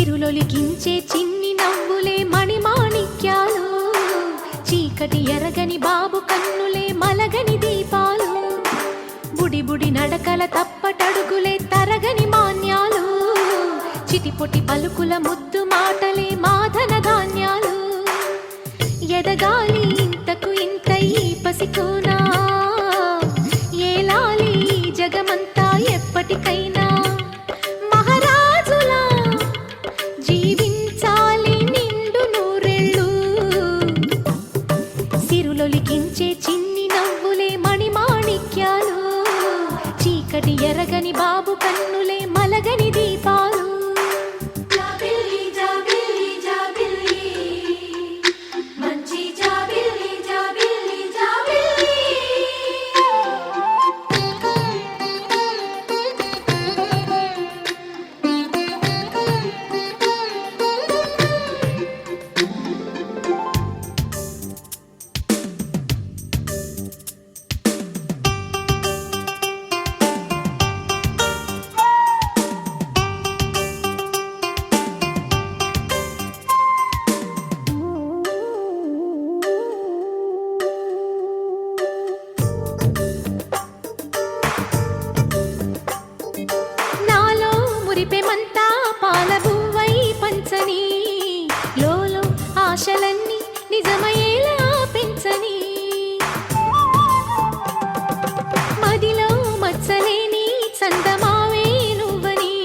సిరులొలికించే చిన్ని నవ్వులే మణిమాణిక్యాలు, చీకటి ఎరగని బాబు కన్నులే మలగని దీపాలు, బుడి బుడి నడకల తప్పటడుగులే తరగని మాన్యాలు, చిటిపొటి పలుకుల ముద్దు మాటలే మాధన ధాన్యాలు, ఎదగాలి ఇంతకు ఇంత ఈ పసికోనా, ఏలాలి జగమంతా ఎప్పటికైనా, మహారాజులా జీవించాలి నిండు నూరెళ్ళు. సిరులొలికించే చిన్ని నవ్వులే మణిమాణిక్యాలు, చీకటి ఎరగని బాబు కన్నులే మలగని దీపాలు. మురిపెమంతా పాలబువ్వై పంచని, లోలో ఆశలన్నీ నిజమయ్యేలా పెంచని, మదిలో మచ్చలేని చందమావే నువ్వని,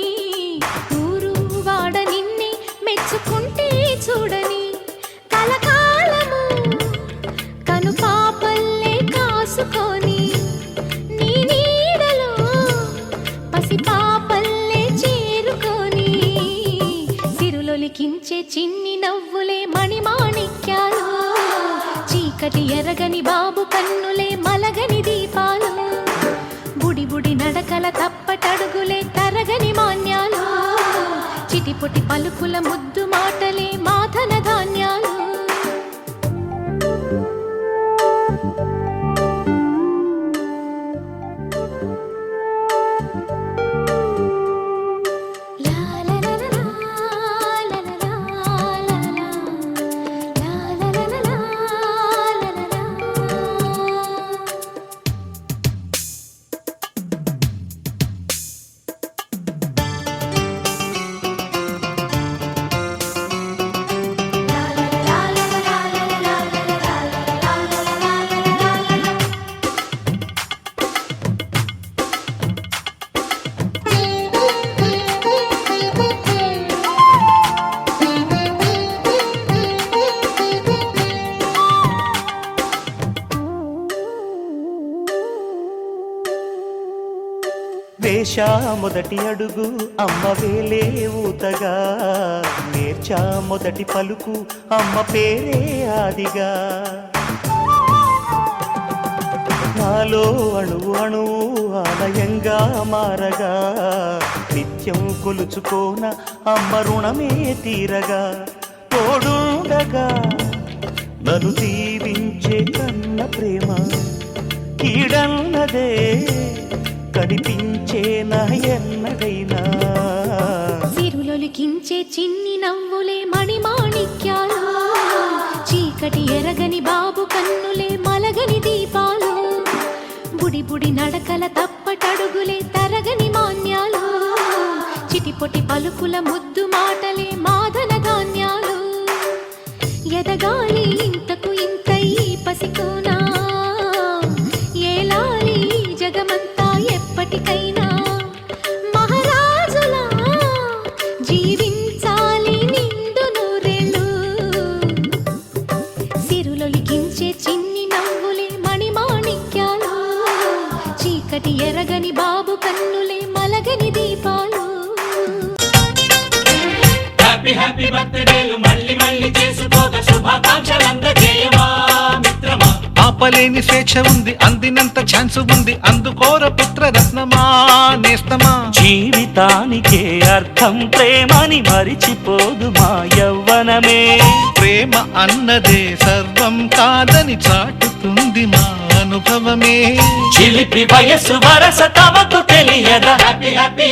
ఊరు వాడ నిన్నే మెచ్చుకుంటే చూడని, కలకాలము కను పాపల్లే కాసుకొని, నీ నీడలో పసిపాపల్లే సిరులొలికించే చిన్ని నవ్వులే మణిమాణిక్యాలు, చీకటి ఎరగని బాబు కన్నులే మలగని దీపాలు, బుడి బుడి నడకల తప్పటడుగులే తరగని మాన్యాలు, చిటిపొటి పలుకుల ముద్దు మాటలే మాధన ధాన్యాలు. వేశా మొదటి అడుగు అమ్మ వేలే ఊతగా, నేర్చా మొదటి పలుకు అమ్మ పేరే ఆదిగా, నాలో అణువు అణువు ఆలయంగా మారగా, నిత్యం కొలుచుకోన అమ్మ రుణమే తీరగా, తోడుండగా నన్ను దీవించే కన్న ప్రేమ కీడన్నదే కనిపించేనా ఎన్నడైనా. సిరులొలికించే చిన్ని నవ్వులే మణిమాణిక్యాలు, చీకటి ఎరగని బాబు కన్నులే మలగని దీపాలు, బుడి బుడి నడకల తప్పటడుగులే తరగని మాన్యాలు, చిటిపొటి పలుకుల ముద్దు మాటలే మాధన ధాన్యాలు, ఎదగాలి ఇంతకు ఇంత ఈ పసికోనా, ఏలాలి జగమంతా ఎప్పటికైనా, మహారాజులా జీవించాలి నిండు నూరెళ్ళు. సిరులొలికించే చిన్ని నవ్వులే మణిమాణిక్యాలు, చీకటి ఎరగని బాబు కన్నులే మలగని దీపాలు. హ్యాపీ హ్యాపీ బర్త్డేలు మళ్ళీ మళ్ళీ చేసుకోక శుభాకాంక్షలందజేయమా మిత్రమా. ఆపలేని స్వేచ్ఛ ఉంది, అందినంత ఛాన్స్ ఉంది, అందుకోర పుత్ర రత్నమా నేస్తమా. జీవితానికే అర్థం ప్రేమని మరిచిపోదు మా యవ్వనమే, ప్రేమ అన్నదే సర్వం కాదని చాటుతుంది మా అనుభవమే. చిలిపి వయసు వరస తమకు తెలియదా. Happy happy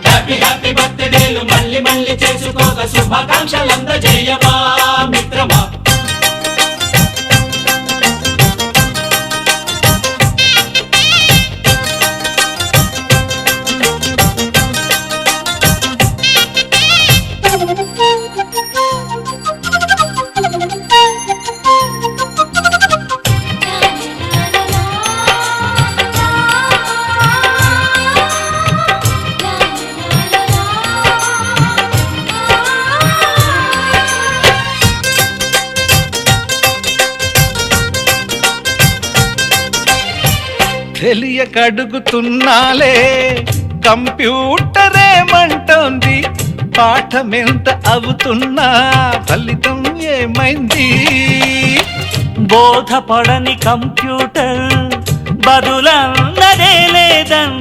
happy happy birthday మళ్ళీ చేసుకోక శుభాకాంక్షలందజేయమా మిత్రమా. తెలియక అడుగుతున్నాలే కంప్యూటరేమంటోంది, పాఠమెంత అవుతున్నా ఫలితం ఏమైంది? బోధపడని కంప్యూటర్ బదులన్నదే లేదండి.